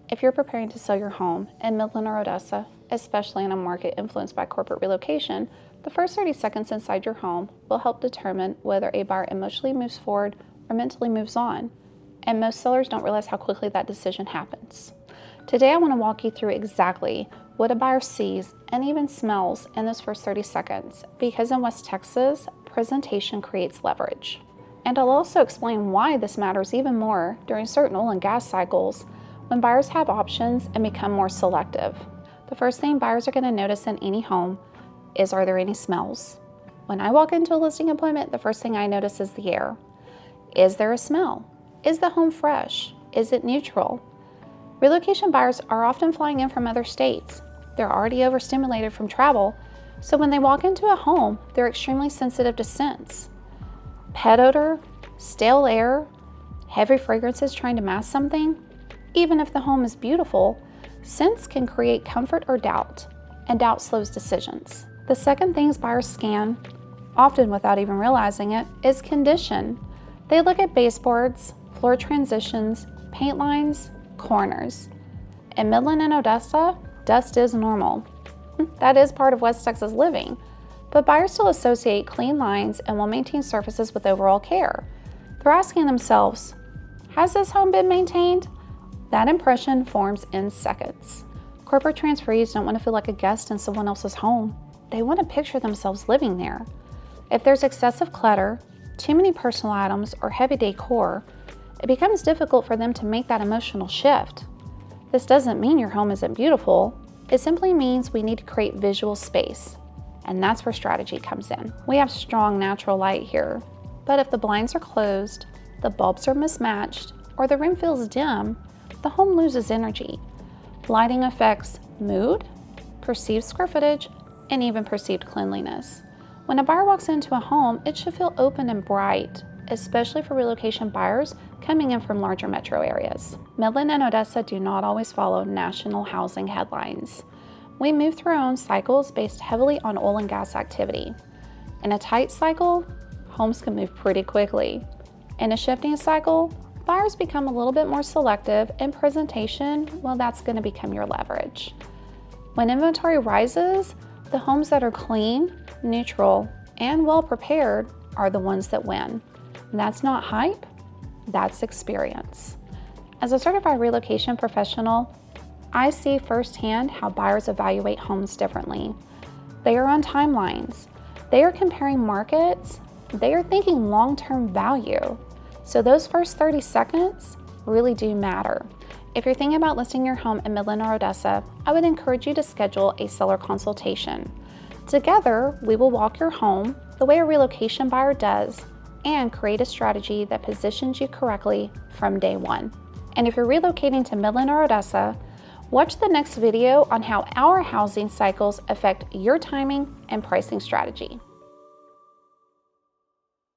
If you're preparing to sell your home in Midland or Odessa, especially in a market influenced by corporate relocation, the first 30 seconds inside your home will help determine whether a buyer emotionally moves forward or mentally moves on. And most sellers don't realize how quickly that decision happens. Today, I want to walk you through exactly what a buyer sees and even smells in those first 30 seconds, because in West Texas, presentation creates leverage. And I'll also explain why this matters even more during certain oil and gas cycles when buyers have options and become more selective. The first thing buyers are going to notice in any home is, are there any smells? When I walk into a listing appointment, the first thing I notice is the air. Is there a smell? Is the home fresh? Is it neutral? Relocation buyers are often flying in from other states. They're already overstimulated from travel, so when they walk into a home, they're extremely sensitive to scents. Pet odor, stale air, heavy fragrances trying to mask something. Even if the home is beautiful, scents can create comfort or doubt, and doubt slows decisions. The second things buyers scan, often without even realizing it, is condition. They look at baseboards, floor transitions, paint lines, corners. In Midland and Odessa, dust is normal. That is part of West Texas living, but buyers still associate clean lines and well-maintained surfaces with overall care. They're asking themselves, has this home been maintained? That impression forms in seconds. Corporate transferees don't want to feel like a guest in someone else's home. They want to picture themselves living there. If there's excessive clutter, too many personal items, or heavy decor, it becomes difficult for them to make that emotional shift. This doesn't mean your home isn't beautiful. It simply means we need to create visual space, and that's where strategy comes in. We have strong natural light here, but if the blinds are closed, the bulbs are mismatched, or the room feels dim, the home loses energy. Lighting affects mood, perceived square footage, and even perceived cleanliness. When a buyer walks into a home, it should feel open and bright, especially for relocation buyers coming in from larger metro areas. Midland and Odessa do not always follow national housing headlines. We move through our own cycles based heavily on oil and gas activity. In a tight cycle, homes can move pretty quickly. In a shifting cycle, buyers become a little bit more selective, and presentation, well, that's going to become your leverage. When inventory rises, the homes that are clean, neutral, and well prepared are the ones that win. And that's not hype, that's experience. As a certified relocation professional, I see firsthand how buyers evaluate homes differently. They are on timelines. They are comparing markets. They are thinking long-term value. So those first 30 seconds really do matter. If you're thinking about listing your home in Midland or Odessa, I would encourage you to schedule a seller consultation. Together, we will walk your home the way a relocation buyer does and create a strategy that positions you correctly from day one. And if you're relocating to Midland or Odessa, watch the next video on how our housing cycles affect your timing and pricing strategy.